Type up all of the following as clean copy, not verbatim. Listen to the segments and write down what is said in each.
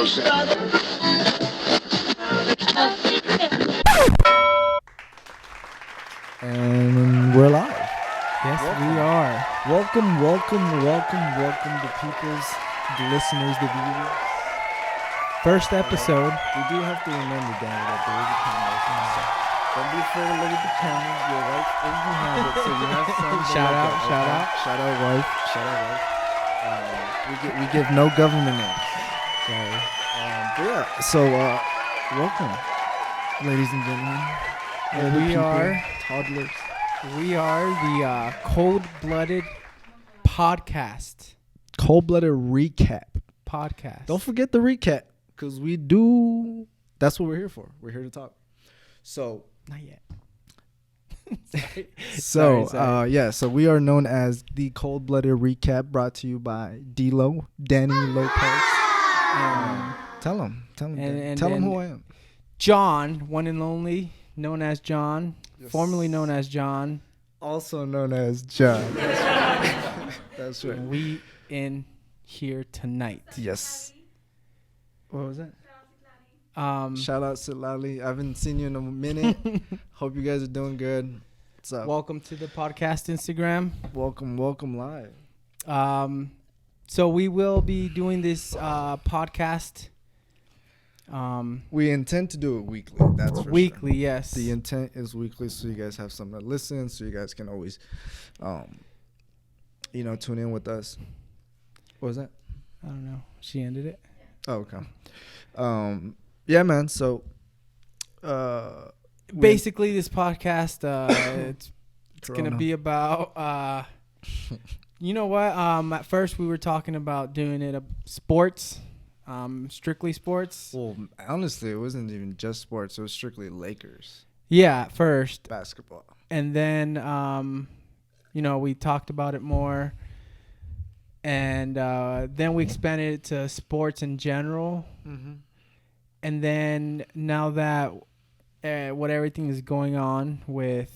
And we're live. Yes, we are. Welcome the peoples, the listeners, the viewers. First episode. We do have to remember, Danny, that there is a camera. Don't be afraid to look at the camera. Your wife is behind it, so you have some. Shout out. Shout out, wife. We give no government names. Sorry. But yeah, so welcome, ladies and gentlemen. We are toddlers. We are the Coldblooded podcast. Cold-blooded recap. Podcast. Don't forget the recap, because we do. That's what we're here for. We're here to talk. So Not yet. Sorry. So we are known as the Cold-blooded recap, brought to you by D-Lo, Danny Lopez. Tell him who I am. John, one and only, known as John, Yes. formerly known as John. Also known as John. That's right. We in here tonight. Yes. What was that? Um, Shout out to Lali. I haven't seen you in a minute. Hope you guys are doing good. What's up? welcome to the podcast Instagram. Welcome live. So we will be doing this podcast. We intend to do it weekly. That's for Weekly, sure. yes. The intent is weekly, so you guys have something to listen, so you guys can always, tune in with us. What was that? I don't know. She ended it. Oh, okay. Yeah, man. So, Basically, this podcast, it's Corona. gonna be about. You know what? At first, we were talking about doing it sports, strictly sports. Well, honestly, it wasn't even just sports. It was strictly Lakers Yeah, at first, basketball. and then we talked about it more, and then we expanded it to sports in general. Mm-hmm. And then now that what everything is going on with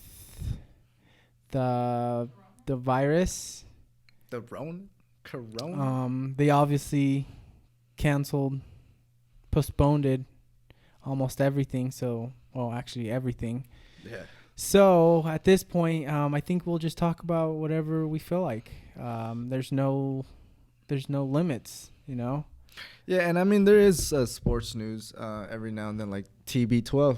the virus, The Corona. they obviously postponed almost everything. So, well, actually everything. Yeah. So at this point, I think we'll just talk about whatever we feel like. There's no limits, Yeah, and I mean there is sports news every now and then, like TB12,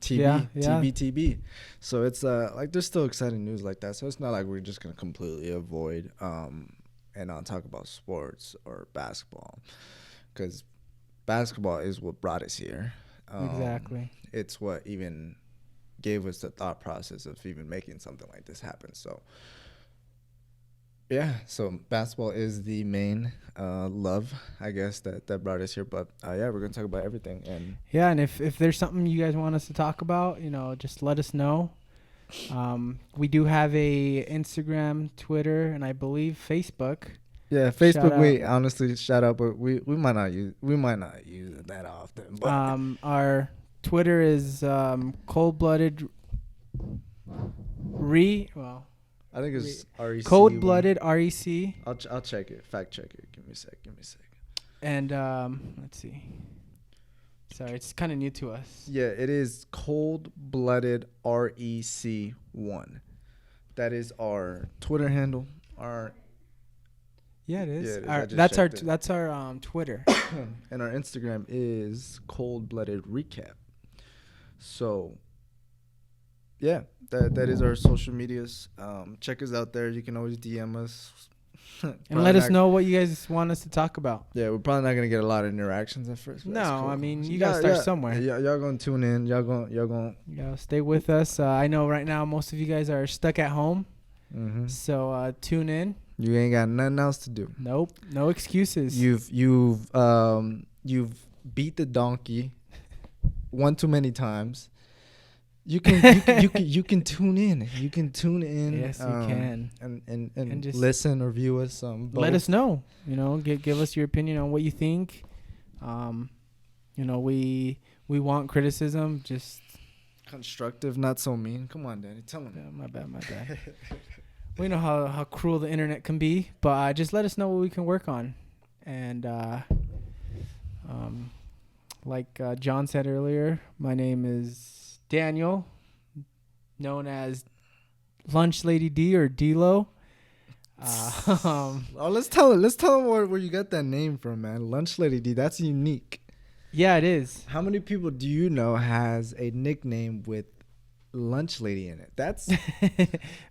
TB. So it's there's still exciting news like that. So it's not like we're just gonna completely avoid and not talk about sports or basketball, because basketball is what brought us here. Exactly. It's what even gave us the thought process of even making something like this happen. So yeah, so basketball is the main love, I guess, that brought us here. But we're gonna talk about everything. And Yeah, and if there's something you guys want us to talk about, just let us know. We do have a Instagram, Twitter, and I believe Facebook. yeah, Facebook. Shout out. Honestly shout out, but we might not use it that often. But Our Twitter is Coldblooded I think it's REC. Coldblooded REC. I'll check it. Fact check it. Give me a sec. And let's see. Sorry, it's kind of new to us. Yeah, it is Coldblooded REC1. That is our Twitter handle. Yeah, it is. Yeah, it is. I just That's checked it. That's our Twitter. And our Instagram is Cold-blooded recap. So yeah, that is our social medias. Check us out there. You can always DM us. And let us know what you guys want us to talk about. Yeah, we're probably not gonna get a lot of interactions at first. But that's No, cool. I mean, you gotta start somewhere. Y'all gonna tune in. Y'all gonna. Stay with us. I know right now most of you guys are stuck at home, Mm-hmm. so tune in. You ain't got nothing else to do. Nope, no excuses. You've beat the donkey one too many times. You can tune in. You can tune in. Yes, you can. And just listen or view us. Let us know. Give us your opinion on what you think. We want criticism. Just constructive, not so mean. Come on, Danny. Tell him. my bad. We know how cruel the internet can be, but just let us know what we can work on, and like John said earlier, my name is Daniel, known as Lunch Lady D or D-Lo. Let's tell him where you got that name from, man. Lunch Lady D. That's unique. Yeah, it is. How many people do you know has a nickname with Lunch Lady in it? That's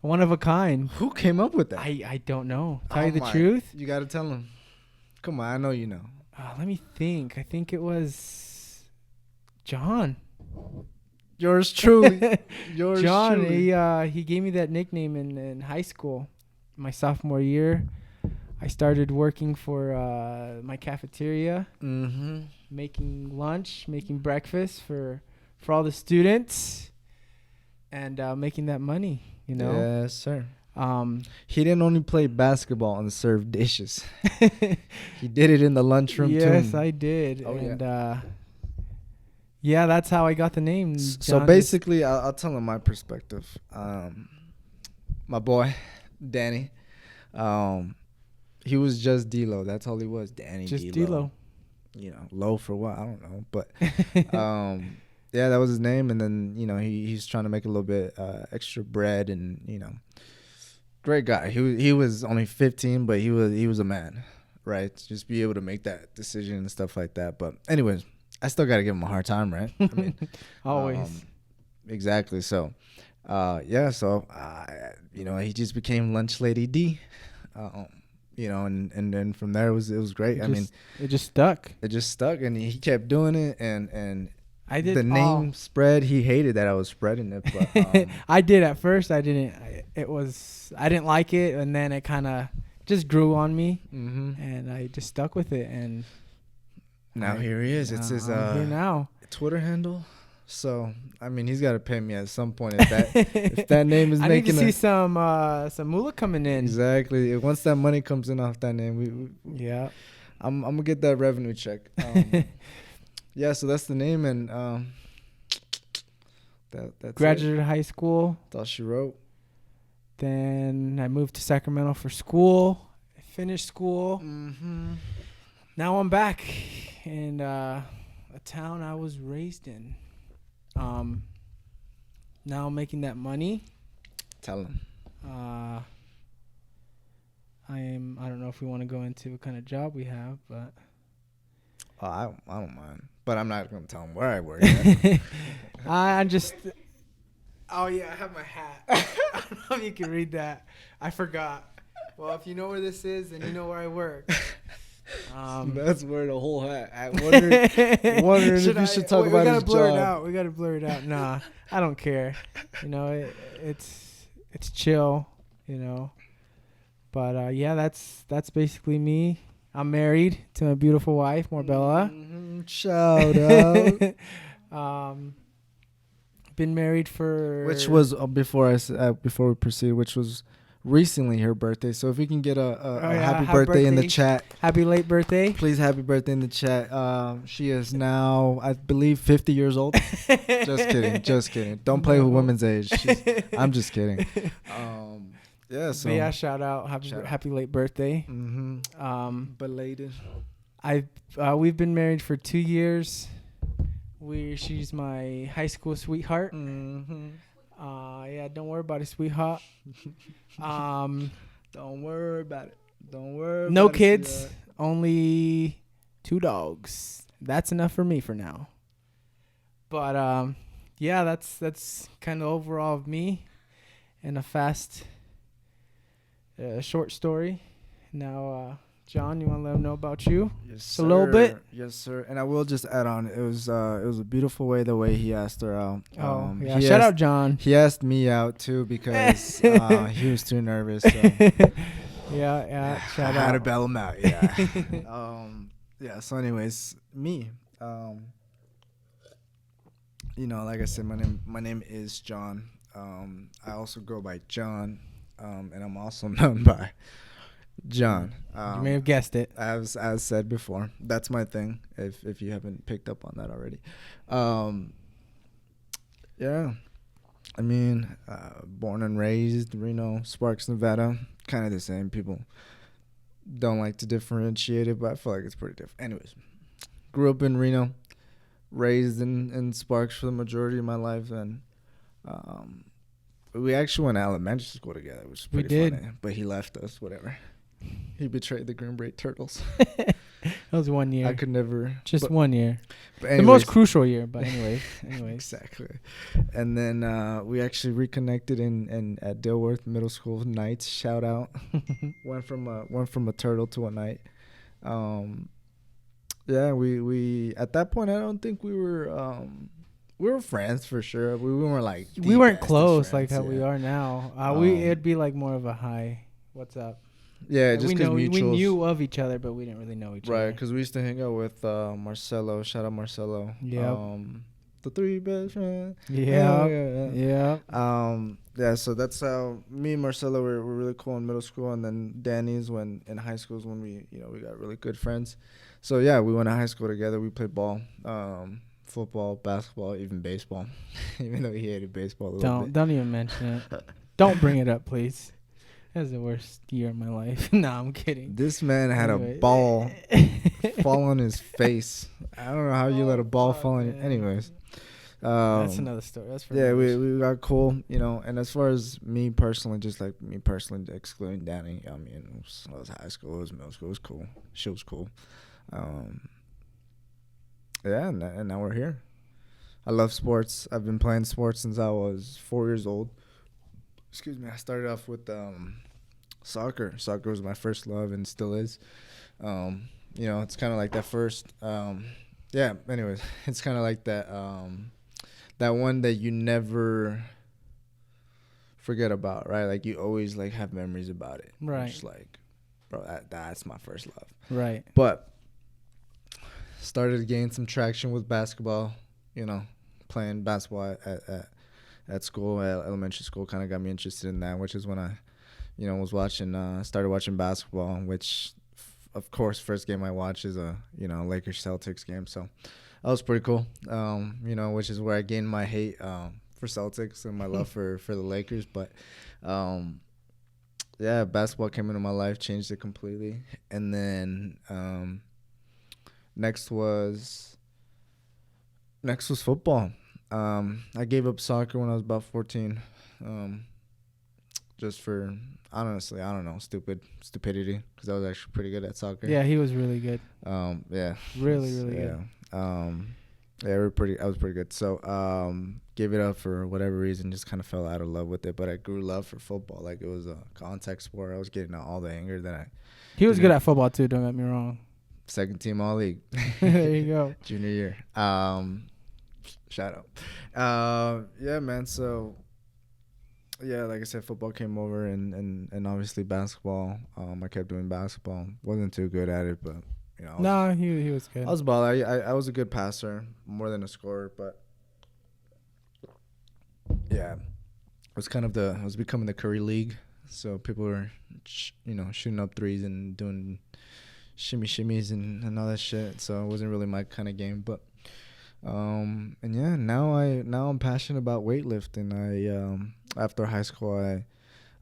one of a kind. Who came up with that? I don't know. Tell you the truth. You got to tell him. Come on, I know you know. Let me think. I think it was John. Yours truly. Yours John, truly. He gave me that nickname in high school. My sophomore year, I started working for my cafeteria, making lunch, making breakfast for all the students, and making that money, you know? Yes, sir. He didn't only play basketball and serve dishes. He did it in the lunchroom too. Yes, I did. Oh, and yeah, that's how I got the name. So basically, I'll tell him my perspective. My boy, Danny, he was just D-Lo. That's all he was, Danny just D-Lo. You know, low for what? I don't know. But yeah, that was his name. And then, you know, he's trying to make a little bit extra bread and, you know. Great guy. He was only 15, but he was a man, right? Just be able to make that decision and stuff like that. But anyways, I still got to give him a hard time, right? I mean, always. Exactly. So, yeah. So, you know, he just became Lunch Lady D. You know, and then from there it was great. It just stuck. It just stuck, and he kept doing it, and I did the name spread. He hated that I was spreading it, but I did at first. I didn't. I didn't like it, and then it kind of just grew on me, and I just stuck with it. And now here he is. It's his here now Twitter handle. So I mean, he's got to pay me at some point if that name is I making. I need to see some moolah coming in. Exactly. Once that money comes in off that name, yeah, I'm gonna get that revenue check. Yeah, so that's the name, and that's graduated high school. That's all she wrote. Then I moved to Sacramento for school. I finished school. Now I'm back in a town I was raised in. Now I'm making that money. Tell him. I don't know if we want to go into what kind of job we have, but. I don't mind, but I'm not gonna tell him where I work. I just. Oh yeah, I have my hat. I don't know if you can read that. I forgot. Well, if you know where this is, then you know where I work. That's where the whole hat. I wondering if you should talk about his job. We gotta blur it out. Nah, I don't care. You know, it's chill. You know, but yeah, that's basically me. I'm married to my beautiful wife, Marbella. Shout out. Been married for. Which was before we proceed, which was recently her birthday. So if we can get a happy birthday in the chat. Happy late birthday. Please, happy birthday in the chat. She is now, I believe, 50 years old. Just kidding. Don't play with women's age. I'm just kidding. Yeah, so yeah, shout out. Happy late birthday. Belated. We've been married for 2 years. She's my high school sweetheart. Yeah, don't worry about it, sweetheart. Don't worry about it. Don't worry. No kids, only 2 dogs. That's enough for me for now. But yeah, that's kind of overall of me, and a fast. Short story. Now, John, you want to let them know about you? Yes, sir. A little bit. Yes, sir. And I will just add on. It was a beautiful way the way he asked her out. Yeah. Shout out, John. He asked me out too because he was too nervous. So. Yeah. Shout out. I had to bail him out. Yeah. Yeah. So, anyways, me. You know, like I said, my name is John. I also go by John. And I'm also known by John. You may have guessed it. As said before, that's my thing. If you haven't picked up on that already, yeah. I mean, born and raised Reno, Sparks, Nevada, kind of the same. People don't like to differentiate it, but I feel like it's pretty different. Anyways, grew up in Reno. raised in Sparks for the majority of my life, and we actually went to elementary school together, which is pretty funny. But he left us, whatever. He betrayed the Green Bay Turtles. That was 1 year. I could never. Just 1 year. But the most crucial year, but anyways. Exactly. And then we actually reconnected in at Dilworth Middle School Knights. Shout out. went from a turtle to a knight. Yeah, we at that point I don't think we were friends for sure. We weren't like we weren't close like how we are now. It'd be like more of a hi, what's up? Yeah, just because we knew of each other, but we didn't really know each other. Right, because we used to hang out with Marcelo. Shout out Marcelo. Yeah. The three best friends. Yeah. Yeah. So that's how me and Marcelo were really cool in middle school, and then Danny's when in high school is when we got really good friends. So yeah, we went to high school together. We played ball, football, basketball, even baseball. Even though he hated baseball a little bit. Don't even mention it. Don't bring it up, please. That was the worst year of my life. Nah, I'm kidding. This man had a ball fall on his face. I don't know how you let a ball fall on you. Anyways. That's another story. That's for we got cool, and as far as me personally, excluding Danny, I mean, it was high school, it was middle school, it was cool. She was cool. Yeah, and now we're here. I love sports. I've been playing sports since I was 4 years old. Excuse me. I started off with soccer. Soccer was my first love and still is. It's kind of like that first. Yeah. Anyways, it's kind of like that. That one that you never forget about, right? Like you always like have memories about it. Right. Just like, bro, that's my first love. Right. But started to gain some traction with basketball. Playing basketball at school, at elementary school, kind of got me interested in that, which is when I, started watching basketball, which, of course, first game I watched is a, Lakers Celtics game. So that was pretty cool, which is where I gained my hate for Celtics and my love for the Lakers. But, yeah, basketball came into my life, changed it completely. And then next was football. I gave up soccer when I was about 14, just for honestly, I don't know, stupidity, because I was actually pretty good at soccer. Yeah, he was really good. Yeah, really good. Yeah, I was pretty good. So, gave it up for whatever reason, just kind of fell out of love with it. But I grew love for football, like it was a contact sport. I was getting out all the anger that He was good at football too. Don't get me wrong. Second team all league. There you go. Junior year. Shout out. Yeah, man. So, yeah, like I said, football came over, and obviously basketball. I kept doing basketball. Wasn't too good at it, but No, he was good. I was baller. I was a good passer, more than a scorer, but yeah, I was becoming the Curry League. So people were, shooting up threes and doing shimmies and all that shit. So it wasn't really my kind of game, but. And yeah, now I'm passionate about weightlifting. I after high school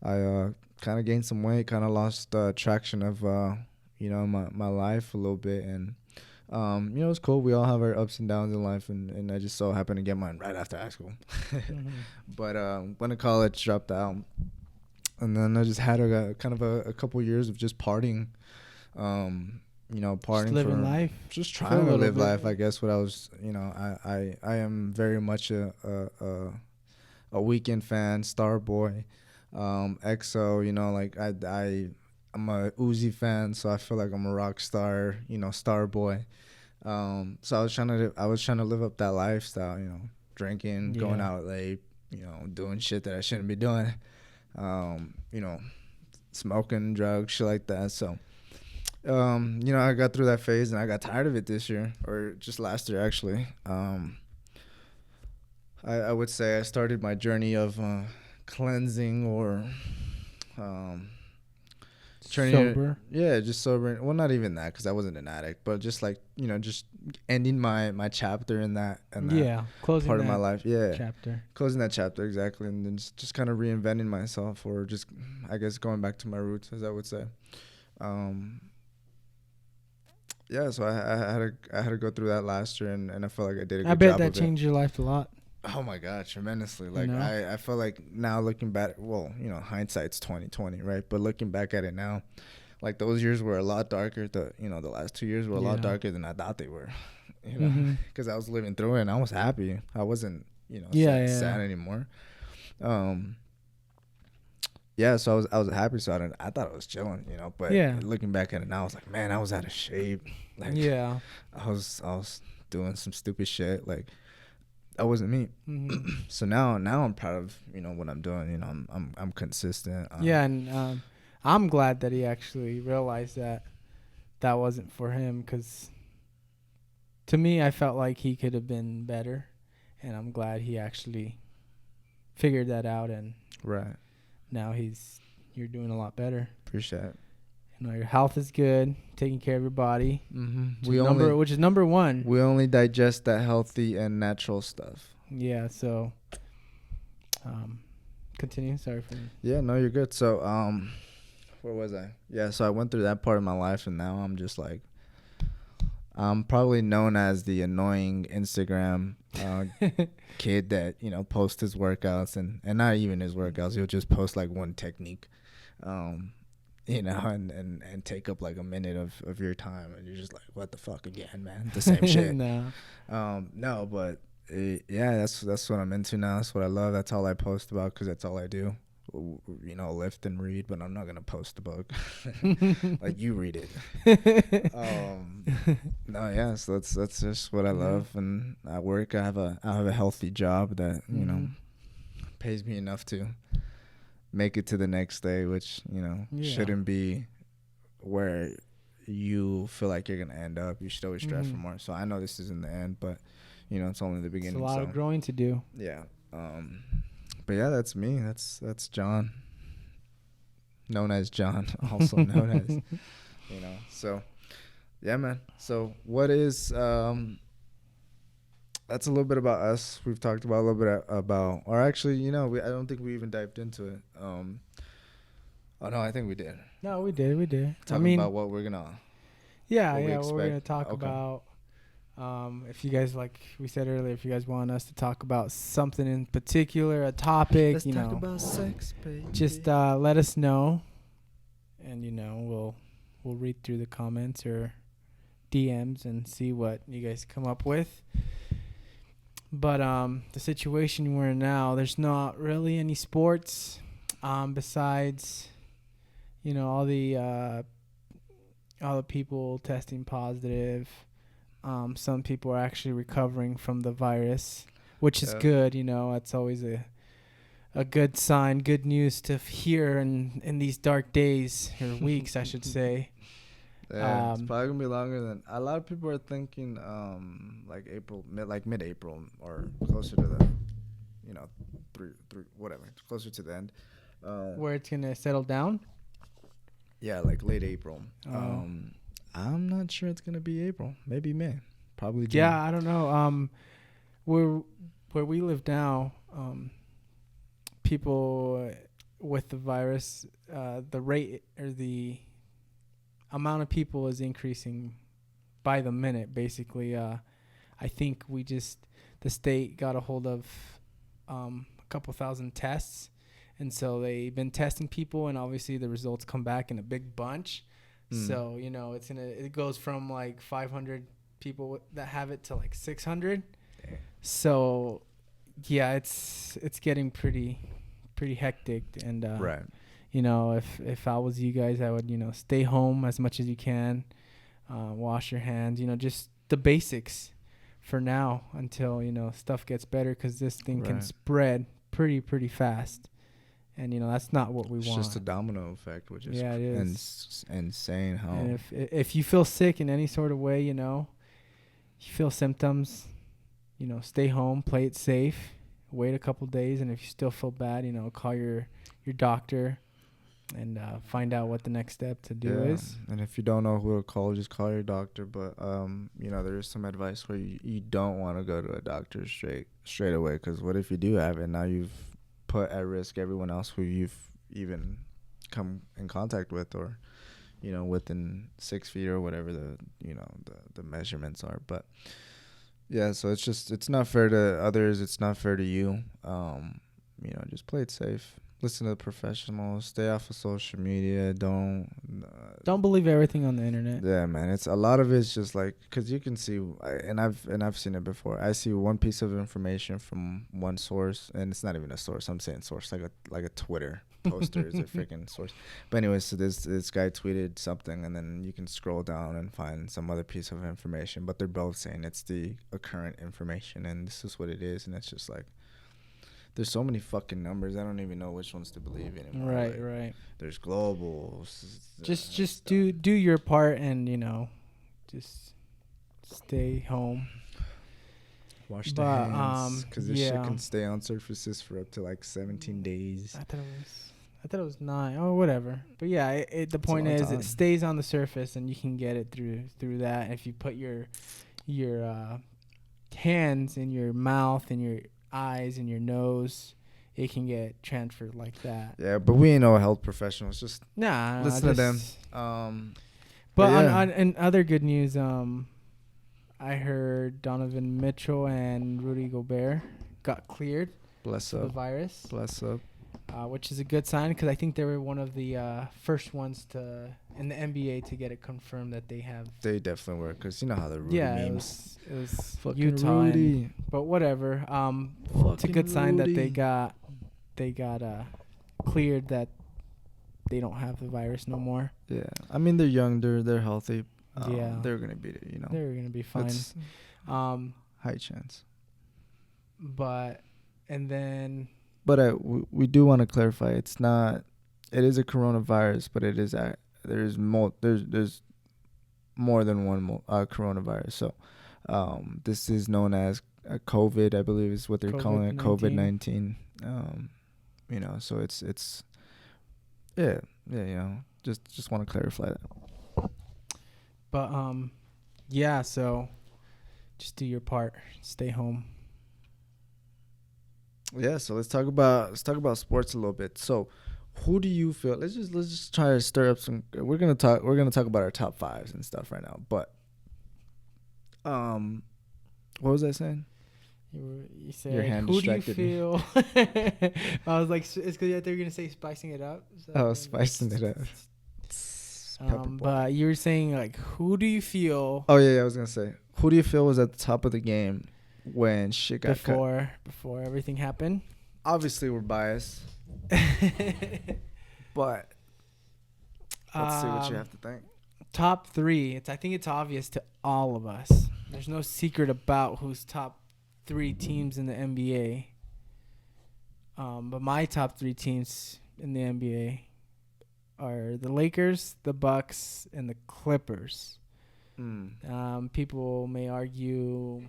I kind of gained some weight, kind of lost traction of my life a little bit, and it's cool. We all have our ups and downs in life, and I just so happened to get mine right after high school. Mm-hmm. But went to college, dropped out, and then I just had a couple years of just partying. Partying, just living life, just trying to live life. I guess what I was, I am very much a Weekend fan, Starboy, EXO. Like I'm a Uzi fan, so I feel like I'm a rock star, Starboy. So I was trying to live up that lifestyle, drinking, going out late, doing shit that I shouldn't be doing, smoking drugs, shit like that. So. I got through that phase and I got tired of it this year, or just last year actually. I would say I started my journey of cleansing or sober. Just sober. Well, not even that, because I wasn't an addict, but just like just ending my chapter in that closing part of my life. Chapter. Closing that chapter, exactly, and then just kind of reinventing myself, or just I guess going back to my roots, as I would say. yeah, so I had to go through that last year, and I felt like I did a good job. I bet that changed your life a lot. Oh my God, tremendously. Like, You know? I feel like now looking back, well, hindsight's 2020, right? But looking back at it now, like those years were a lot darker. The last 2 years were a lot darker than I thought they were. Because I was living through it and I was happy. I wasn't, sad anymore. Yeah, so I was happy. So I thought I was chilling, But looking back at it now, I was like, man, I was out of shape. Like, I was doing some stupid shit. Like, that wasn't me. So now I'm proud of what I'm doing. I'm consistent. And I'm glad that he actually realized that wasn't for him, because to me, I felt like he could have been better, and I'm glad he actually figured that out. And right now you're doing a lot better. Appreciate it. Your health is good, taking care of your body, which is number one. We only digest that healthy and natural stuff. Yeah, so continue. Sorry for Yeah, no, you're good. So where was I? Yeah, so I went through that part of my life, and now I'm just like, I'm probably known as the annoying Instagram kid that posts his workouts, and not even his workouts. He'll just post like one technique, and take up like a minute of your time, and you're just like, what the fuck again, man? The same shit. No, but that's what I'm into now. That's what I love. That's all I post about, because that's all I do. Lift and read, but I'm not gonna post a book. Like, you read it. No, yeah, so that's just what I love. And at work, I have a healthy job that pays me enough to make it to the next day, which shouldn't be where you feel like you're gonna end up. You should always strive for more. So I know this isn't the end, but it's only the beginning. It's a lot of growing to do. Yeah. But yeah, that's me. That's John, known as John, also known as, So, yeah, man. So what is that's a little bit about us. We've talked about a little bit about, or actually, I don't think we even dived into it. Oh no, I think we did. No, we did. Talking about what we're gonna. What we're gonna talk about. If you guys, like we said earlier, if you guys want us to talk about something in particular, a topic, Let's talk about sex, baby. Just let us know, and we'll read through the comments or DMs and see what you guys come up with. But the situation we're in now, there's not really any sports besides all the people testing positive. Some people are actually recovering from the virus, which is good. It's always a good sign, good news to hear in these dark days or weeks, I should say. Yeah, it's probably gonna be longer than a lot of people are thinking. Like mid-April or closer to the, three whatever, closer to the end. Where it's gonna settle down. Yeah, like late April. I'm not sure it's gonna be April. Maybe May. Probably June. Yeah, I don't know. Where we live now, people with the virus, the rate or the amount of people is increasing by the minute. Basically, I think the state got a hold of a couple thousand tests, and so they've been testing people, and obviously the results come back in a big bunch. So, it goes from like 500 people that have it to like 600. Dang. So, yeah, it's getting pretty hectic. And, right. If I was you guys, I would, stay home as much as you can, wash your hands, just the basics for now until, stuff gets better, because this thing can spread pretty fast. And, that's not what we want. It's just a domino effect, which is, it is. Insane. How. And if you feel sick in any sort of way, you feel symptoms, stay home, play it safe, wait a couple days. And if you still feel bad, call your doctor and find out what the next step to do is. And if you don't know who to call, just call your doctor. But, there is some advice where you don't want to go to a doctor straight away, because what if you do have it? Now you've put at risk everyone else who you've even come in contact with, or within 6 feet or whatever the measurements are. But yeah, so it's not fair to others. It's not fair to you. Just play it safe. Listen to the professionals. Stay off of social media. Don't believe everything on the internet. Yeah, man. It's a lot of it's just like, because you can see, and I've seen it before. I see one piece of information from one source, and it's not even a source. I'm saying source like a Twitter poster is a freaking source. But anyways, so this guy tweeted something, and then you can scroll down and find some other piece of information. But they're both saying it's the current information, and this is what it is, and it's just like, there's so many fucking numbers. I don't even know which ones to believe anymore. Right. There's global. Just do your part, and just stay home. Wash the hands, because this shit can stay on surfaces for up to like 17 days. I thought it was 9. Oh, whatever. But yeah, the point is it stays on the surface, and you can get it through that. And if you put your hands in your mouth and your eyes and your nose, it can get transferred like that. Yeah, but we ain't no health professionals. Just listen to them. But yeah. on other good news, I heard Donovan Mitchell and Rudy Gobert got cleared. Bless for up. The virus. Bless up. Which is a good sign, because I think they were one of the first ones in the NBA to get it confirmed that they have. They definitely were, because you know how the Rudy memes. It was fucking Utah. Rudy. But whatever. It's a good sign that they got cleared, that they don't have the virus no more. Yeah, I mean, they're young, they're healthy. They're gonna beat it. They're gonna be fine. High chance. But we do want to clarify, it's not. It is a coronavirus, but it is there's more than one coronavirus. So this is known as COVID, I believe is what they're calling it, COVID-19. So it's just want to clarify that. But so just do your part, stay home. Yeah, so let's talk about sports a little bit. So, who do you feel? Let's just try to stir up some. We're gonna talk about our top 5s and stuff right now. But, what was I saying? You said, your hand who do you distracted me. feel? I was like, it's because they were gonna say spicing it up. Spicing it up. But you were saying, like, who do you feel? Oh yeah, I was gonna say, who do you feel was at the top of the game when shit got cut? Before everything happened? Obviously, we're biased. But let's see what you have to think. Top 3. I think it's obvious to all of us. There's no secret about who's top 3 teams in the NBA. But my top 3 teams in the NBA are the Lakers, the Bucks, and the Clippers. People may argue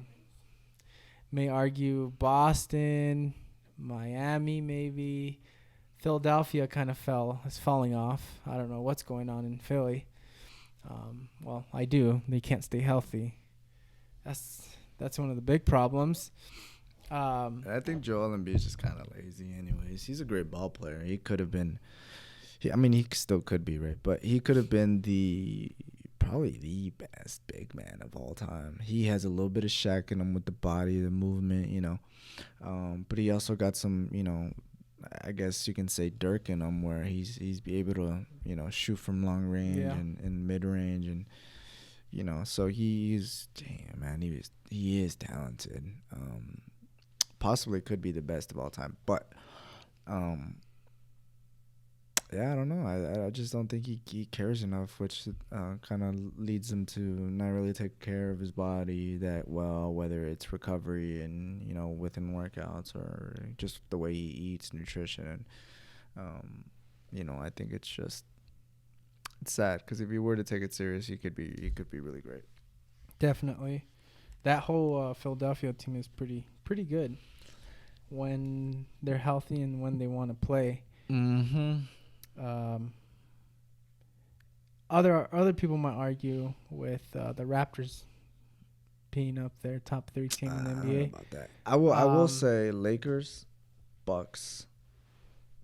Boston, Miami, maybe. Philadelphia kind of is falling off. I don't know what's going on in Philly. Well, I do. They can't stay healthy. That's one of the big problems. I think Joel Embiid is just kind of lazy anyways. He's a great ball player. He could have been he still could be, right? But he could have been probably the best big man of all time. He has a little bit of Shaq in him with the body, the movement, but he also got some, I guess you can say Dirk in him, where he's be able to, shoot from long range and mid range, and so he is talented. Possibly could be the best of all time, but I don't know. I just don't think he cares enough, which kind of leads him to not really take care of his body that well, whether it's recovery and, within workouts or just the way he eats, nutrition. And, I think it's sad, because if you were to take it serious, he could be really great. Definitely. That whole Philadelphia team is pretty good when they're healthy and when they want to play. Mm-hmm. Other people might argue with the Raptors being up there, top 3 team in the NBA. I don't know about that. I will say Lakers, Bucks,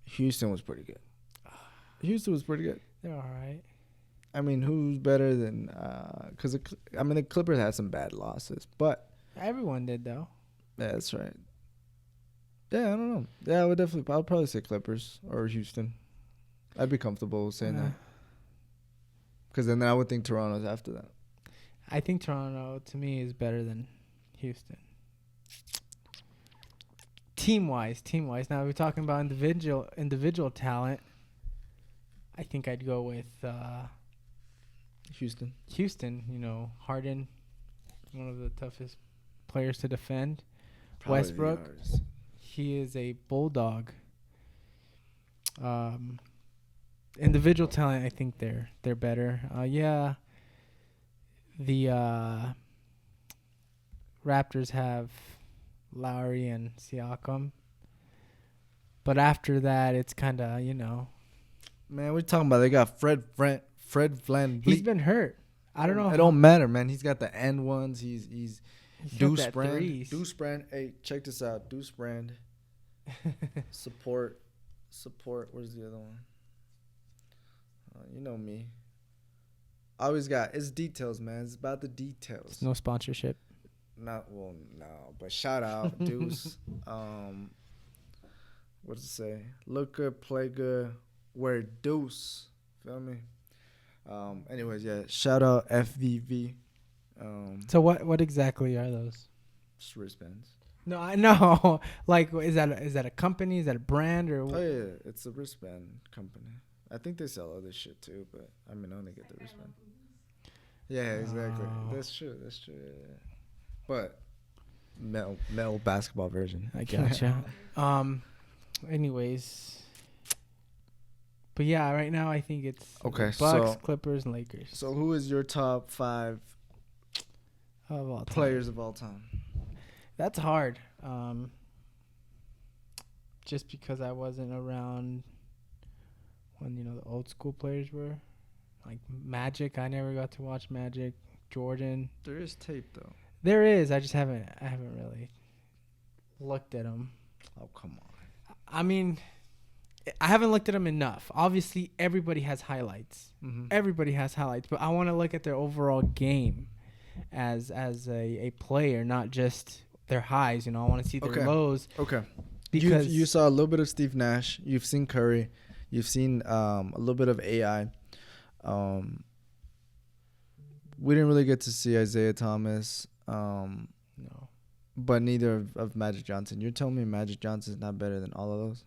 Houston was pretty good. They're all right. I mean, who's better than? Because the Clippers had some bad losses, but everyone did though. Yeah, that's right. Yeah, I don't know. Yeah, I would probably say Clippers or Houston. I'd be comfortable saying that. Because then I would think Toronto's after that. I think Toronto, to me, is better than Houston. Team-wise. Now, if we're talking about individual talent, I think I'd go with Houston. Harden, one of the toughest players to defend. Probably Westbrook, yours. he is a bulldog. Individual talent, I think they're better. The Raptors have Lowry and Siakam, but after that, it's kind of Man, we're talking about they got Fred VanVleet. He's been hurt. I don't know. It don't matter, man. He's got the end ones. He's Deuce brand. Deuce brand. Hey, check this out. Deuce brand. Support. Where's the other one? You know me. Always it's details, man. It's about the details. It's no sponsorship. No, but shout out Deuce. What does it say? Look good, play good, wear Deuce. Feel me? Anyways, yeah. Shout out FVV. So what exactly are those? Just wristbands. No, I know. Like, is that a company? Is that a brand or? Oh yeah, it's a wristband company. I think they sell other shit too, but I only get the wristband. Yeah, exactly. That's true. Yeah. But male basketball version. I gotcha. Anyways, but yeah, right now I think it's Bucks, Clippers, and Lakers. So who is your top 5 of all players of all time? That's hard. Just because I wasn't around when the old school players were, like Magic. I never got to watch Magic. Jordan. There is tape though. There is. I haven't really looked at them. Oh, come on. I mean, I haven't looked at them enough. Obviously, everybody has highlights. Mm-hmm. Everybody has highlights, but I want to look at their overall game as a player, not just their highs. I want to see their lows. Okay. Because you saw a little bit of Steve Nash. You've seen Curry. You've seen a little bit of AI. We didn't really get to see Isaiah Thomas. No. But neither of Magic Johnson. You're telling me Magic Johnson's not better than all of those?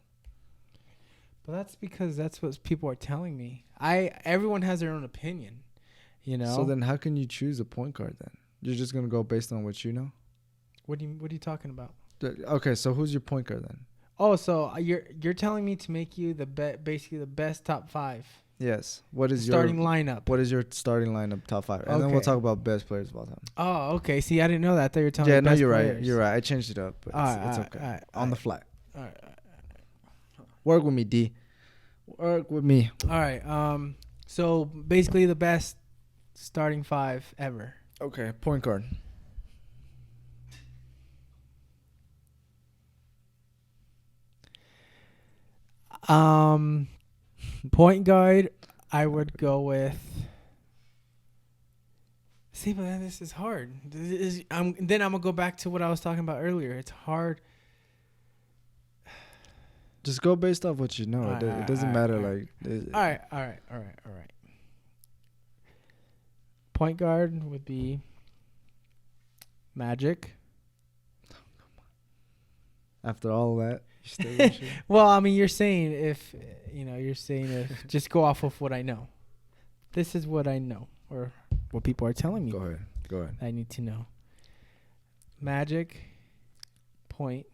But that's because that's what people are telling me. Everyone has their own opinion, So then how can you choose a point guard then? You're just going to go based on what you know? What are you talking about? Okay, so who's your point guard then? Oh, so you're telling me to make you basically the best top 5. Yes. What is starting lineup? What is your starting lineup top 5? And then we'll talk about best players of all time. Oh, okay. See, I didn't know that. I thought you were telling me best you're players. right. You're right. I changed it up, but it's okay. All right, on the fly. All right. Work with me, D. Work with me. All right. So basically the best starting 5 ever. Okay, point guard. Point guard, I would go with. See, but then this is hard. Then I'm gonna go back to what I was talking about earlier. It's hard. Just go based off what you know. It doesn't matter. All right. Point guard would be Magic. After all that, you still gonna shoot? Well, I mean, you're saying if just go off of what I know. This is what I know, or what people are telling me. Go ahead. I need to know. Magic, point.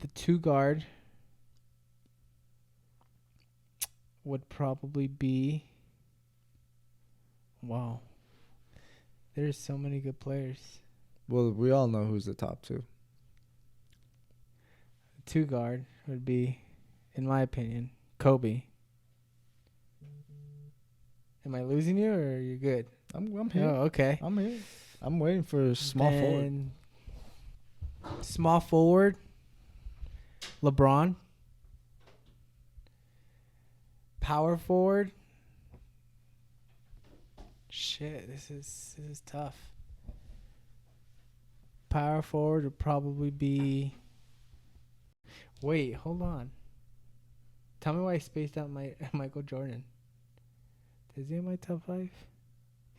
The 2 guard would probably be. Wow. There's so many good players. Well, we all know who's the top 2. 2 guard would be, in my opinion, Kobe. Am I losing you, or are you good? I'm here. Oh, okay. I'm here. I'm waiting for a small forward. Small forward, LeBron. Power forward. Shit, this is tough. Power forward would probably be. Wait, hold on. Tell me why I spaced out my Michael Jordan. Is he in my top 5?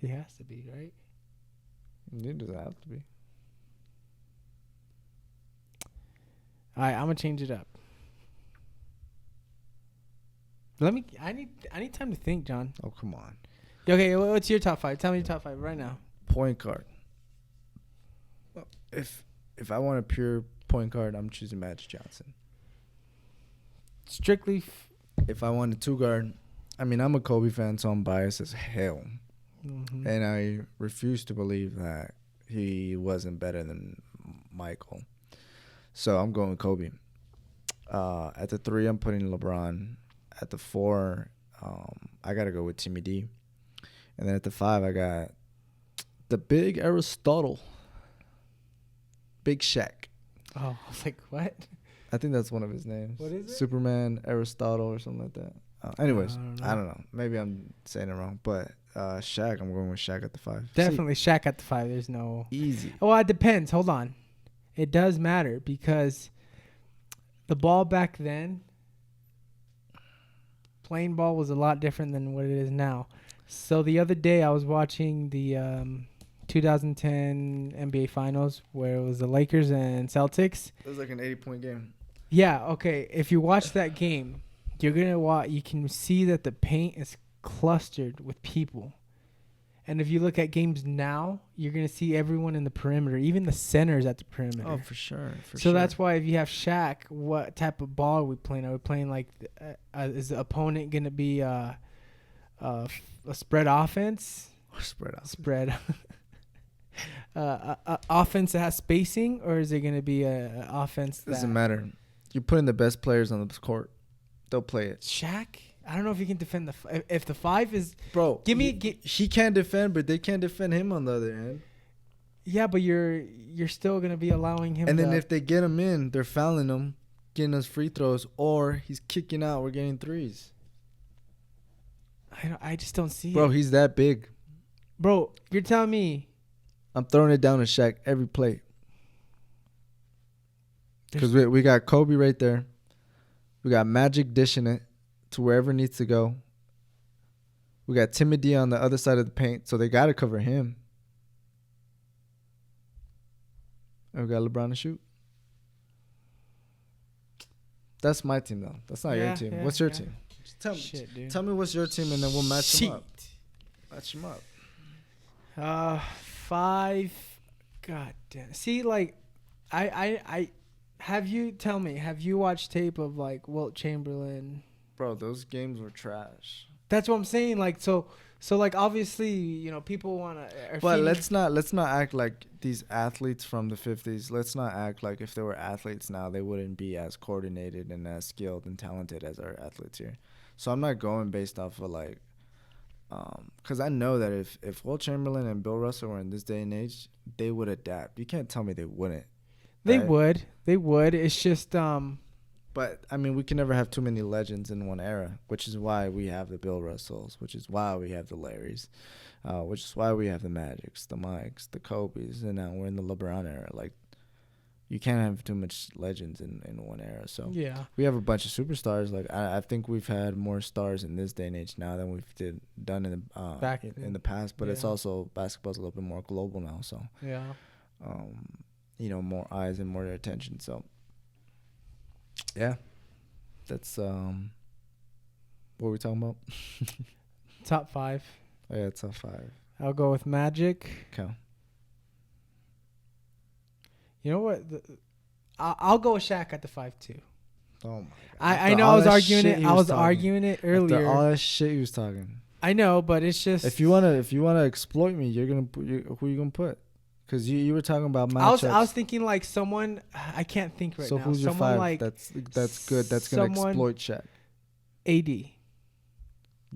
He has to be, right? He doesn't have to be. All right, I'm gonna change it up. I need time to think, John. Oh, come on. Okay, what's your top 5? Tell me your top 5 right now. Point guard. If I want a pure point guard, I'm choosing Magic Johnson. Strictly. If I want a 2 guard, I mean, I'm a Kobe fan, so I'm biased as hell. Mm-hmm. And I refuse to believe that he wasn't better than Michael. So I'm going with Kobe. At the 3, I'm putting LeBron. At the 4, I got to go with Timmy D. And then at the 5, I got the big Aristotle. Big Shaq. Oh, I was like, what? I think that's one of his names. What is it? Superman, Aristotle, or something like that. Anyways, I don't know. Maybe I'm saying it wrong. But Shaq, I'm going with Shaq at the 5. Definitely Shaq at the 5. There's no... Easy. Well, it depends. Hold on. It does matter because the ball back then, playing ball was a lot different than what it is now. So the other day I was watching the 2010 NBA Finals where it was the Lakers and Celtics. It was like an 80-point game. Yeah, okay. If you watch that game, you can see that the paint is clustered with people. And if you look at games now, you're going to see everyone in the perimeter, even the centers at the perimeter. Oh, for sure. So that's why if you have Shaq, what type of ball are we playing? Are we playing like, is the opponent going to be a spread offense? Spread. Offense that has spacing, or is it going to be a offense that... Doesn't matter. You're putting the best players on the court. They'll play it. Shaq? I don't know if he can defend if the 5 is... Bro, he can't defend, but they can't defend him on the other end. Yeah, but you're still going to be allowing him And then if they get him in, they're fouling him, getting us free throws, or he's kicking out, we're getting threes. I just don't see it. Bro, he's that big. Bro, you're telling me... I'm throwing it down to Shaq every play. Because we got Kobe right there. We got Magic dishing it to wherever it needs to go. We got Timmy D on the other side of the paint, so they got to cover him. And we got LeBron to shoot. That's my team, though. That's not your team. What's your team? Just tell me what's your team, and then we'll match them up. Match them up. 5. God damn. See, like, I have you watched tape of like Wilt Chamberlain? Bro, those games were trash. That's what I'm saying. Like, so like obviously, you know, people want to. But let's not act like these athletes from the 50s. Let's not act like if they were athletes now, they wouldn't be as coordinated and as skilled and talented as our athletes here. So I'm not going based off of like, because I know that if Wilt Chamberlain and Bill Russell were in this day and age, they would adapt. You can't tell me they wouldn't. They would. It's just But I mean, we can never have too many legends in one era, which is why we have the Bill Russells, which is why we have the Larrys, which is why we have the Magics, the Mikes, the Kobes, and now we're in the LeBron era. Like, you can't have too much legends in one era. So yeah, we have a bunch of superstars. Like I think we've had more stars in this day and age now than we've done in the in the past. But it's also basketball's a little bit more global now. So yeah, you know, more eyes and more attention. So yeah, that's what are we talking about? Top 5. Oh, yeah, top 5. I'll go with Magic. Okay. You know what? I'll go with Shaq at the 5 too. Oh my god! I know I was arguing it. I was arguing it earlier. After all that shit he was talking. I know, but it's just if you wanna exploit me, you're gonna put who you gonna put? Because you were talking about matchups. I was thinking like someone I can't think right now. So who's your someone 5? Like that's good. That's gonna exploit Shaq. AD.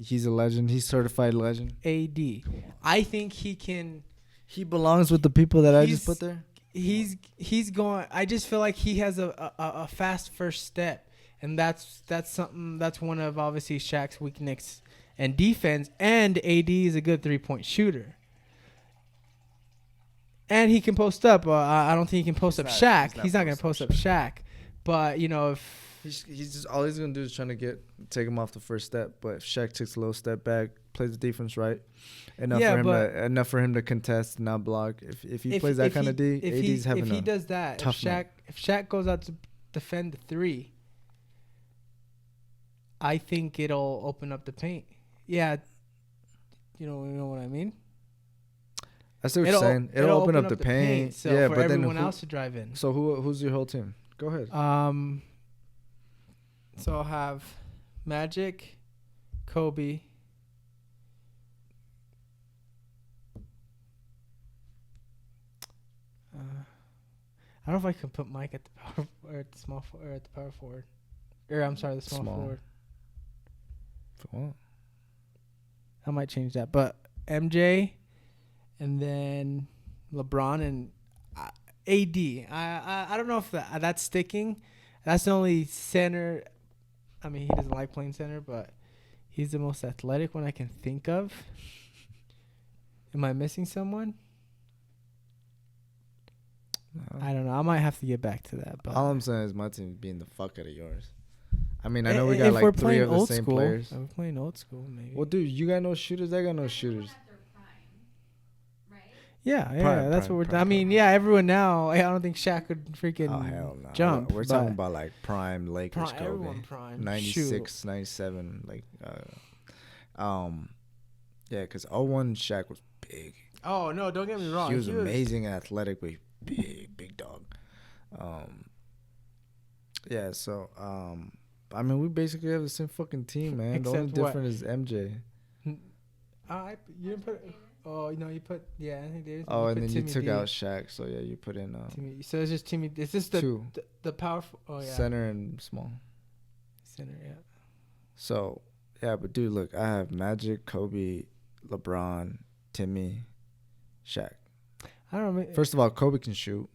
He's a legend. He's certified legend. AD. I think he can. He belongs with the people that I just put there. He's going. I just feel like he has a fast first step, And that's something. That's one of obviously Shaq's weaknesses and defense. And AD is a good 3-point shooter. And he can post up. I don't think he can post up Shaq. He's not going to post up Shaq. But, you know, if... He's just... All he's going to do is trying to take him off the first step. But if Shaq takes a little step back, plays the defense right, enough for him to contest and not block. If he plays that kind of D, AD's having a tough night. If he does that, if Shaq goes out to defend the 3, I think it'll open up the paint. Yeah. You know what I mean? I see what you're saying. It'll open up the paint. So yeah, for but everyone else to drive in. So who's your whole team? Go ahead. So I'll have Magic, Kobe. I don't know if I can put Mike at the power or at the small or at the power forward. Or I'm sorry, the small forward. For what? I might change that, but MJ. And then LeBron and AD. I don't know if that's sticking. That's the only center. I mean, he doesn't like playing center, but he's the most athletic one I can think of. Am I missing someone? No. I don't know. I might have to get back to that. But all I'm saying is my team being the fuck out of yours. I mean, I know we got like 3 of the same players. If we're playing old school, maybe. Well, dude, you got no shooters. I got no shooters. Yeah, that's what we're. I mean, yeah, everyone now. I don't think Shaq could freaking jump. We're talking about like prime Lakers, Kobe, everyone prime, 96, 97, like, yeah, because 01 Shaq was big. Oh no, don't get me wrong. He was amazing and athletic, but big dog. Yeah, so I mean, we basically have the same fucking team, man. The only difference is MJ. You didn't put. Oh, no, you put, Anthony Davis. Oh, and then you took out Shaq, so yeah, you put in. Timmy. So it's just Timmy. Is this the powerful? Oh, yeah. Center and small. Center, yeah. So, yeah, but dude, look, I have Magic, Kobe, LeBron, Timmy, Shaq. I don't know. First of all, Kobe can shoot.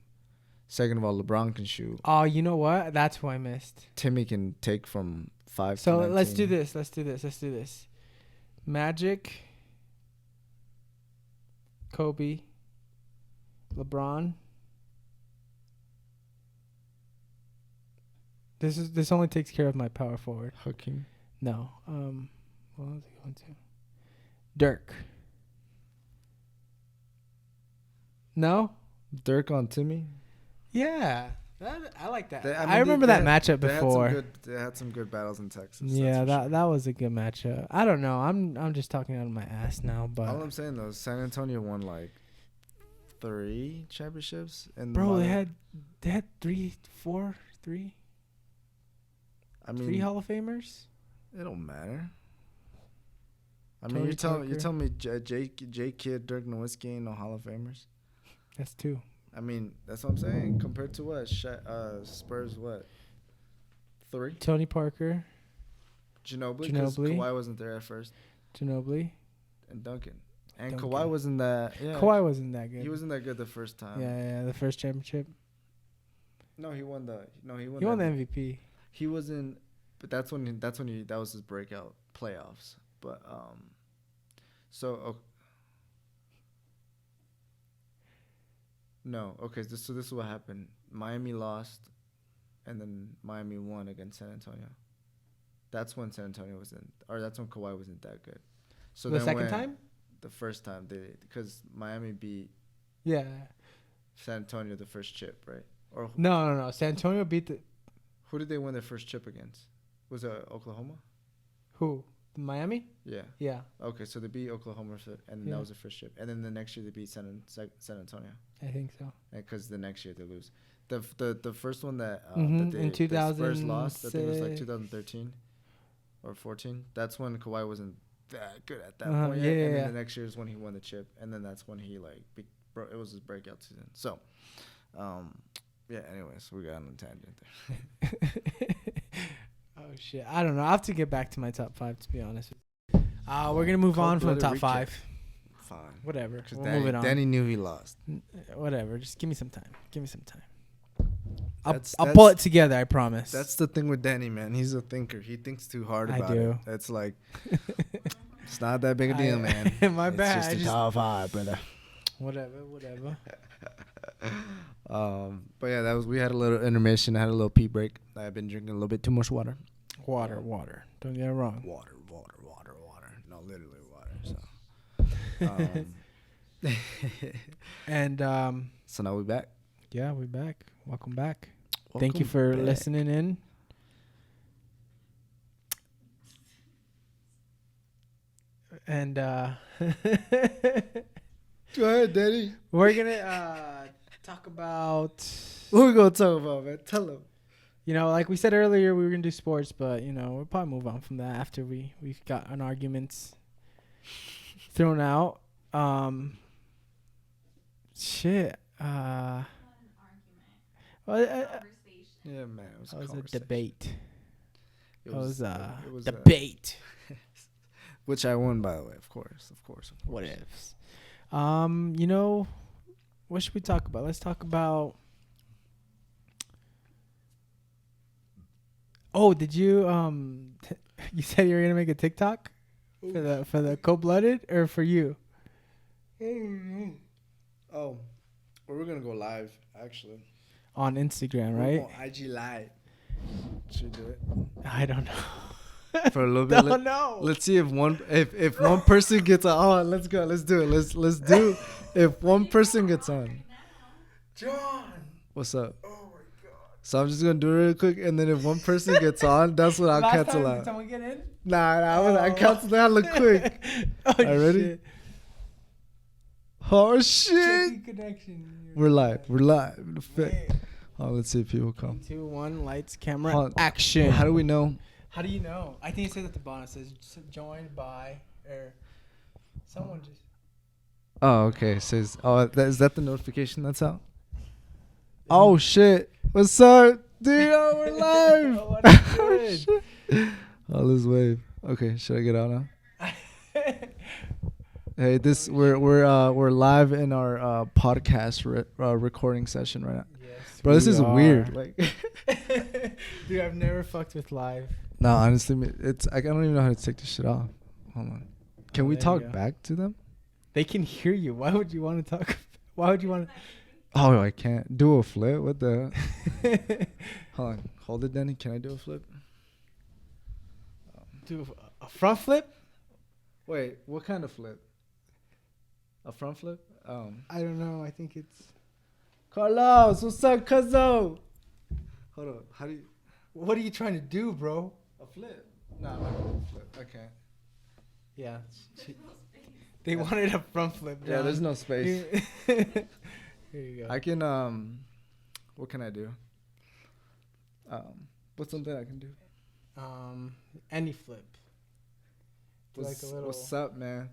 Second of all, LeBron can shoot. Oh, you know what? That's who I missed. Timmy can take from 5 to 19. Let's do this. Magic, Kobe, LeBron. This only takes care of my power forward. Hakeem. No. What was I going to? Dirk. No? Dirk on Timmy? Yeah. I like that. I remember that matchup before. They had some good battles in Texas. Yeah, that was a good matchup. I don't know. I'm just talking out of my ass now, but all I'm saying though, San Antonio won like 3 championships, and bro, they had 3. I mean, 3 Hall of Famers. It don't matter. I mean, you're telling me J Kidd, Dirk Nowitzki ain't no Hall of Famers? That's 2. I mean, that's what I'm saying. Compared to what? Spurs, what? 3? Tony Parker. Ginobili. Kawhi wasn't there at first. Ginobili. And Duncan. And Kawhi wasn't that. Yeah. Kawhi wasn't that good. He wasn't that good the first time. Yeah, the first championship. No, he won the. He won the MVP. He wasn't. But that was his breakout playoffs. But No, okay. So this is what happened. Miami lost, and then Miami won against San Antonio. That's when San Antonio that's when Kawhi wasn't that good. So the second time? The first time because Miami beat. Yeah. San Antonio the first chip, right? Or no. San Antonio beat the. Who did they win their first chip against? Was it Oklahoma? Who? Miami? Yeah. Yeah. Okay, so they beat Oklahoma, and then that was the first chip, and then the next year they beat San Antonio. I think so. Because the next year they lose. The first one that in 2000 the Spurs lost, I think it was like 2013 or 14. That's when Kawhi wasn't that good at that point. Yeah, and then the next year is when he won the chip, and then that's when he it was his breakout season. So, yeah. Anyways, we got on a tangent there. Oh shit! I don't know. I have to get back to my top 5 to be honest. We're gonna move on from the top 5. Fine. Whatever. We'll move it on. Danny knew he lost. Whatever. Just give me some time. I'll pull it together. I promise. That's the thing with Danny, man. He's a thinker. He thinks too hard about it. It's like it's not that big a deal, man. My bad. It's just a top 5, brother. Whatever. But yeah, we had a little intermission. I had a little pee break. I've been drinking a little bit too much water. Water. Don't get it wrong. Water. No, literally water. So. And so now we back. Yeah, we back. Welcome back. Thank you for listening in. And go ahead, Daddy. We're gonna talk about. What we gonna talk about, man? Tell them. You know, like we said earlier, we were gonna do sports, but you know, we'll probably move on from that after we've gotten arguments thrown out. Shit. Well, yeah, man. It was a debate. It was a debate. Which I won, by the way. Of course. What ifs? You know, what should we talk about? Let's talk about. Oh, did you you said you were gonna make a TikTok for the Coldblooded or for you? Oh, we're gonna go live actually on Instagram, right? On IG Live. Should we do it? I don't know. For a little bit. No. Let's see if one person gets on. Oh, let's go. Let's do it. Let's do. If one person gets on. John. What's up? So I'm just gonna do it real quick, and then if one person gets on, that's what I'll cancel out. Did someone get in? Nah, I cancel that. Look quick. Oh, All right, ready? Shit. Oh shit! Connection. We're live. Oh, let's see if people come. 3, 2, 1, lights, camera, action. How do we know? How do you know? I think it says at the bottom. It says joined by or someone just. Oh, okay. It says. Oh, is that the notification that's out? Oh shit! What's up, dude? Oh, we're live. Oh, shit. Oh, let's wave. Okay, should I get out now? Hey, we're live in our podcast recording session right now. Yes, bro, this is weird. Like, dude, I've never fucked with live. No, honestly, I don't even know how to take this shit off. Hold on. Can we talk back to them? They can hear you. Why would you want to talk? Why would you want to? Oh, I can't do a flip. What the? Hold on. Hold it, Danny. Can I do a flip? Do a front flip? Wait, what kind of flip? A front flip? I don't know. I think it's. Carlos, what's up, cuzzo? Hold on. How do you? What are you trying to do, bro? A flip? No, I'm not gonna flip. I can't. Yeah. They wanted a front flip. John. Yeah, there's no space. Here you go. I can what can I do? What's something I can do? Any flip. What's up, man?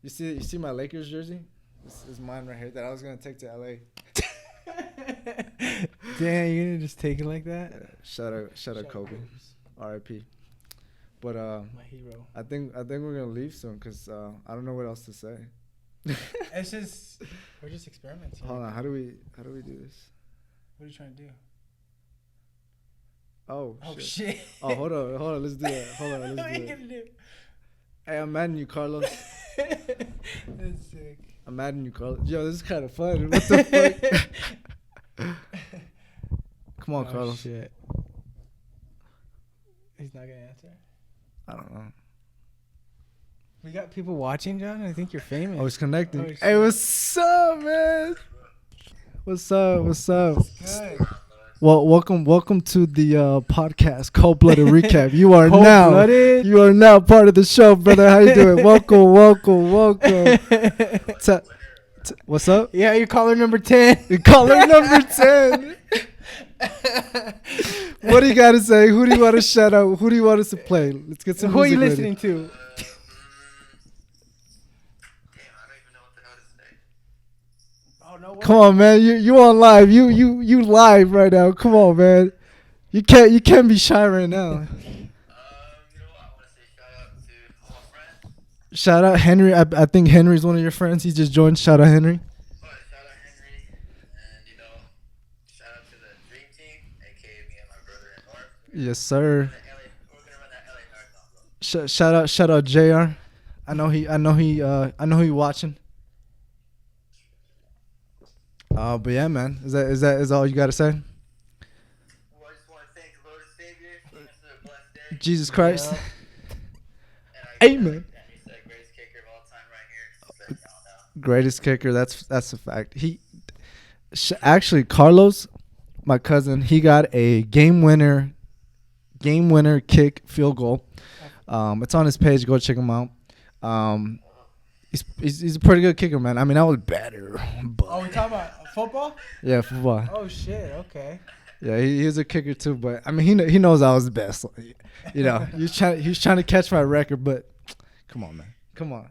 You see my Lakers jersey? This is mine right here that I was gonna take to LA. Damn, you're gonna just take it like that? Yeah, shout out Kobe. R.I.P. But my hero. I think we're gonna leave soon because I don't know what else to say. It's just we're just experimenting. Hold on, how do we do this? What are you trying to do? Oh shit. Oh, hold on, let's do it. Hold on, let's do it. What are you gonna do? Hey, I'm mad at you, Carlos. That's sick. I'm mad at you, Carlos. Yo, this is kind of fun. What the fuck? Come on, Carlos. Shit. He's not gonna answer. I don't know. We got people watching, John. I think you're famous. I was connecting. Oh, hey, what's up, man? What's up? Good. Well, welcome to the podcast, Coldblooded Recap. You are now part of the show, brother. How you doing? Welcome. What's up? Yeah, you're caller number 10. You're caller number 10. What do you got to say? Who do you want to shout out? Who do you want us to play? Let's get some music. Who are you ready. listening to? Come on, man. You on live. You live right now. Come on, man. You can't be shy right now. You know what? I want to say shout out to all my friends. Shout out Henry. I think Henry's one of your friends. He just joined. Shout out Henry. Shout out Henry. And, shout out to the Dream Team. Yes, sir. We're gonna run that LA marathon, bro. Shout out Jr. I know he watching. But yeah, man. Is all you gotta say? Well, I just want to thank the Lord and Savior for giving us a blessed day. Jesus Christ. Yeah. And Amen. He's the greatest kicker of all time right here. Just letting y'all know. Greatest kicker. That's a fact. Actually, Carlos, my cousin, he got a game winner kick field goal. It's on his page. Go check him out. He's a pretty good kicker, man. I mean, I was better. But Oh, we talking about football? yeah, football. Oh shit. Okay. Yeah, he's a kicker too. But I mean, he knows I was the best. You know, he was trying to catch my record. But come on, man. Come on.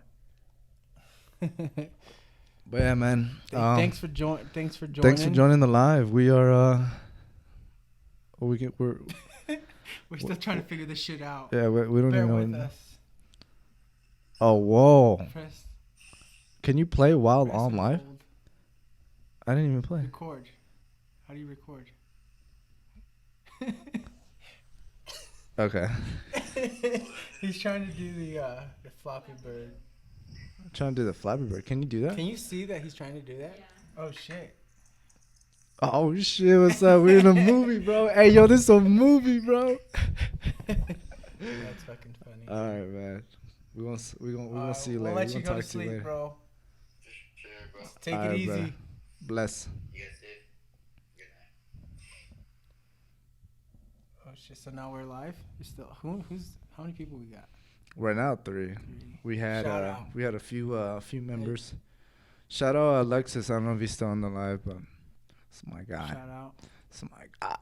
But yeah, man. Thanks for joining. Thanks for joining the live. We are we're We're still trying to figure this shit out. yeah, we don't Bear even with know. us. Oh, whoa. Press Can you play while press on live? hold. I didn't even play. Record. How do you record? Okay. He's trying to do the Flappy Bird. I'm trying to do the Flappy Bird. Can you do that? Can you see that he's trying to do that? Yeah. Oh shit. Oh shit, what's up? We're in a movie, bro. Hey, yo, this is a movie, bro. That's fucking funny. All right, man. We're gonna see you later. We'll let you We're go gonna to talk to you sleep, later. bro. Sure, bro. Take All it right, easy. bro. Bless. You guys safe. Good night. Oh shit! So now we're live. You're still how many people we got? Right now, 3. We had Shout out. a few members. Shout out Alexis. I don't know if he's still on the live, but it's my guy. Shout out. It's my guy.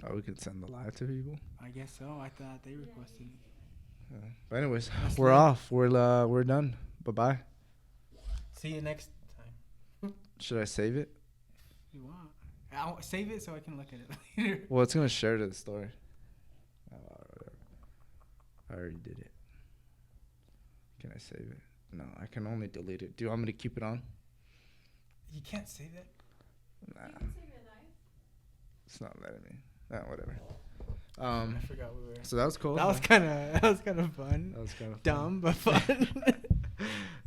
Oh, we can send the live to people. I guess so. I thought they requested it. Yeah. But anyways, That's we're lit. off. We're done. Bye bye. See you next time. Should I save it? If you want. I'll save it so I can look at it later. Well, it's gonna share to the story. Whatever. I already did it. Can I save it? No, I can only delete it. Do you want me to keep it on? You can't save that. Nah, You can save your life. it's not letting me. Whatever. I forgot we were. So that was cool. That was kind of fun. That was kind of Dumb but fun.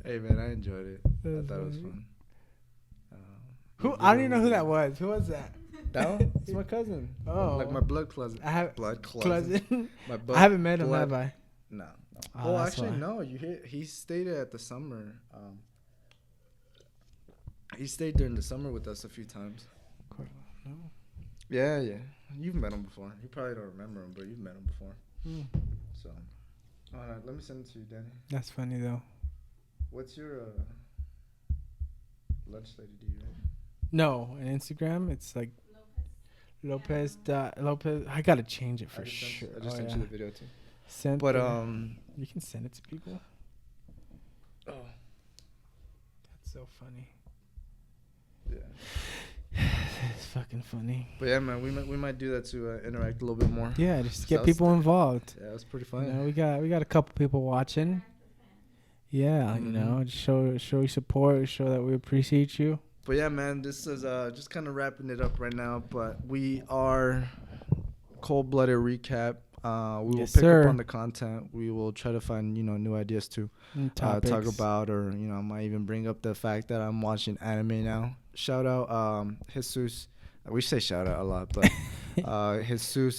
Hey man, I enjoyed it. I That thought it was was fun. Who? I don't even know who that was. Who was that? That one? It's my cousin. Oh. Like my blood cousin. I have Blood cousin. cousin. My I haven't met him, blood- have I? No. Oh, Oh, that's actually, why. no. He stayed at the summer. He stayed during the summer with us a few times. No. Yeah. You've met him before. You probably don't remember him, but you've met him before. Hmm. So, let me send it to you, Danny. That's funny though. What's your lunch lady? Do you? No, on Instagram it's like Lopez. I gotta change it for sure. I just sent you the video too. Send. But you can send it to people. oh That's so funny. yeah. It's fucking funny. But yeah, man, we might do that to interact a little bit more. Yeah, just So get that's people involved. Yeah, that's pretty You fun. know, we got a couple people watching. Yeah, you know, just show you support, show that we appreciate you. But yeah, man, this is just kind of wrapping it up right now. But we are Coldblooded recap. We will Yes, pick sir. up on the content. We will try to find new ideas to talk about, or I might even bring up the fact that I'm watching anime now. Shout out Jesus. We say shout out a lot, but Jesus,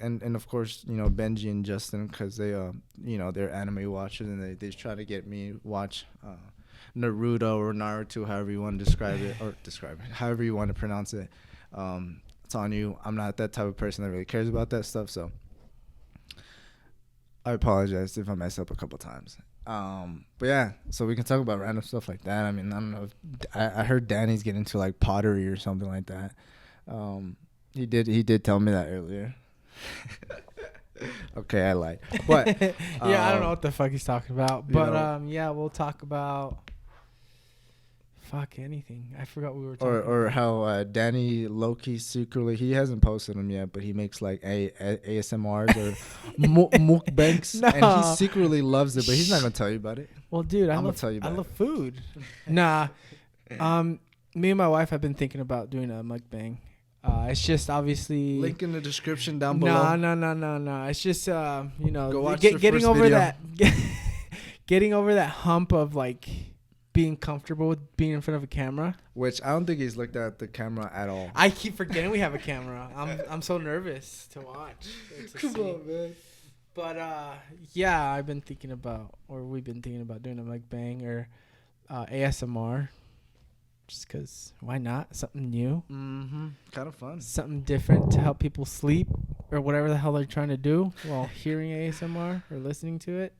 and of course Benji and Justin, because they they're anime watchers, and they try to get me watch Naruto or Naruto, however you want to describe it, however you want to pronounce it. It's on you. I'm not that type of person that really cares about that stuff, so I apologize if I mess up a couple times. But yeah, so we can talk about random stuff like that. I mean, I don't know if I heard Danny's getting into like pottery or something like that. He did tell me that earlier. Okay, I lied. But yeah, I don't know what the fuck he's talking about. But yeah, we'll talk about anything. I forgot what we were talking about. Or how Danny Loki secretly, he hasn't posted them yet, but he makes like ASMRs or mukbangs, and he secretly loves it, but he's not gonna tell you about it. Well, dude, I'm gonna tell you about I love food. Nah, me and my wife have been thinking about doing a mukbang. It's just obviously Link in the description down below. No. It's just Go watch the getting first over video. that, getting over that hump of like being comfortable with being in front of a camera. Which I don't think he's looked at the camera at all. I keep forgetting we have a camera. I'm so nervous to watch. Come on, man. But yeah, we've been thinking about doing a mukbang or ASMR. Just because, why not? Something new. Mm-hmm. Kind of fun. Something different to help people sleep or whatever the hell they're trying to do while hearing ASMR or listening to it.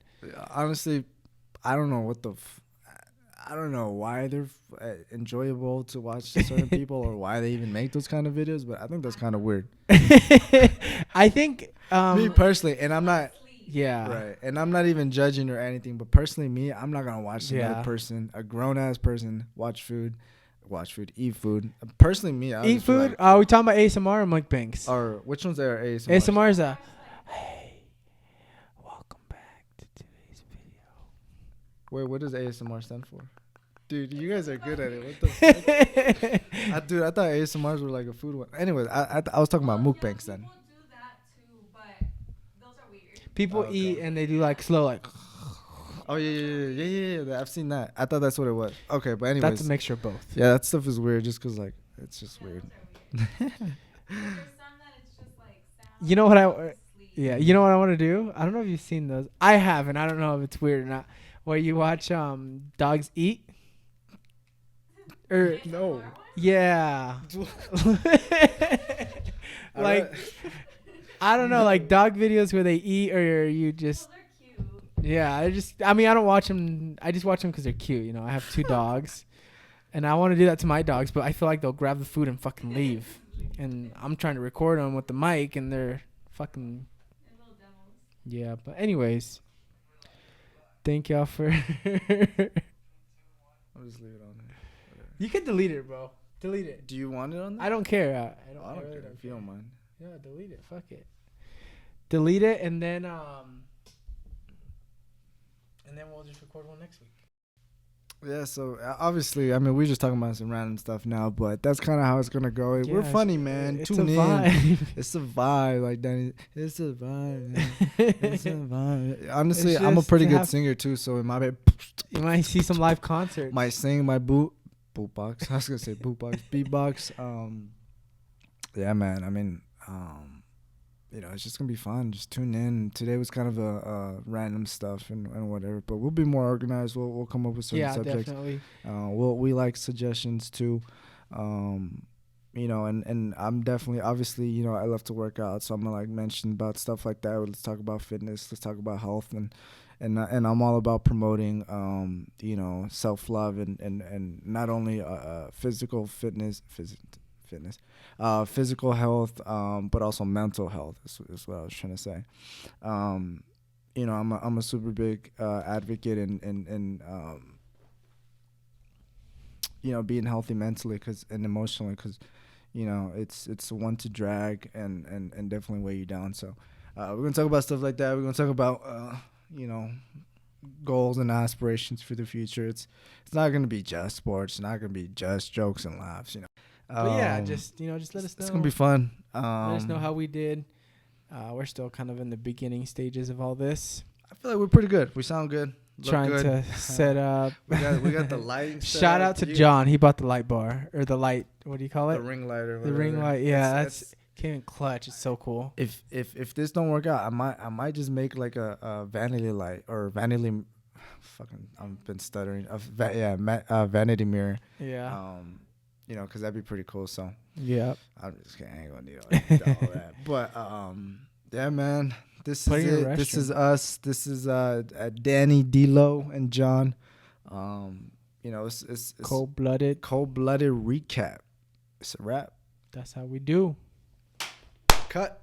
Honestly, I don't know I don't know why they're enjoyable to watch to certain people or why they even make those kind of videos, but I think that's kind of weird. I think... me personally, and I'm not... Yeah. Right. And I'm not even judging or anything, but personally, me, I'm not going to watch another person, a grown-ass person, eat food. Personally, me, I eat food? Are we talking about ASMR or mukbangs? Or which ones are ASMR? ASMR is hey, welcome back to today's video. Wait, what does ASMR stand for? Dude, you guys are good at it. What the fuck? Dude, I thought ASMRs were like a food one. Anyways, I was talking about mukbangs then. People do that too, but those are weird. People eat and they do like slow, like... Oh, yeah. I've seen that. I thought that's what it was. Okay, but anyways. That's a mixture of both. Yeah, that stuff is weird just because, like, it's just weird. There's some that it's just like sound. You know what you know what I want to do? I don't know if you've seen those. I haven't. I don't know if it's weird or not. Where you watch dogs eat. Or No. yeah. Like I don't know, like dog videos where they eat or you just Well, they're cute. yeah, I don't watch them. I just watch them because they're cute. You know, I have 2 dogs, and I want to do that to my dogs, but I feel like they'll grab the food and fucking leave. And I'm trying to record them with the mic, and they're fucking They're little devils. yeah. But anyways, thank y'all for. I'll just leave it on there. You can delete it, bro. Delete it. Do you want it on there? I don't care. I I don't care if you don't mind. Yeah, delete it. Fuck it. Delete it, and then we'll just record one next week. Yeah, so obviously, I mean, we're just talking about some random stuff now, but that's kind of how it's gonna go. We're Yeah, funny, man. It's Tune a in. vibe. It's a vibe, like Danny. It's a vibe. Man. It's a vibe. Honestly, It's I'm a just pretty to good have- singer too, so in my bed, You might see some live concerts. might sing my bootbox. I was gonna say bootbox, beatbox. Yeah, man. I mean, you know, it's just gonna be fun. Just tune in. Today was kind of a random stuff and whatever, but we'll be more organized. We'll come up with certain subjects. Definitely. We like suggestions too. You know, and I'm definitely, obviously, you know, I love to work out, so I'm gonna like mention about stuff like that. Let's talk about fitness. Let's talk about health, and I'm all about promoting, you know, self-love and not only physical fitness, physical health, but also mental health is what I was trying to say. You know, I'm a super big advocate in you know, being healthy mentally and emotionally, because you know it's one to drag and definitely weigh you down. So we're gonna talk about stuff like that. We're gonna talk about you know, goals and aspirations for the future. It's not gonna be just sports. It's not gonna be just jokes and laughs. You know. But yeah, just let us know. It's gonna be fun. Let us know how we did. We're still kind of in the beginning stages of all this. I feel like we're pretty good. We sound good. Look Trying good. to set up. we got the lighting. Shout out to John. He bought the light bar or the light. What do you call it? The ring light or The whatever. ring light. Yeah, that's came in clutch. It's so cool. If this don't work out, I might just make like a vanity light or vanity. Fucking, I've been stuttering. Vanity mirror. Yeah. You know, because that'd be pretty cool. So Yeah. I'm just kidding. I ain't gonna need all that. But yeah, man. This Put is it in your it. This restroom. is us. This is Danny, D-Lo, and John. You know, it's Cold-blooded. cold-blooded recap. It's a wrap. That's how we do. Cut.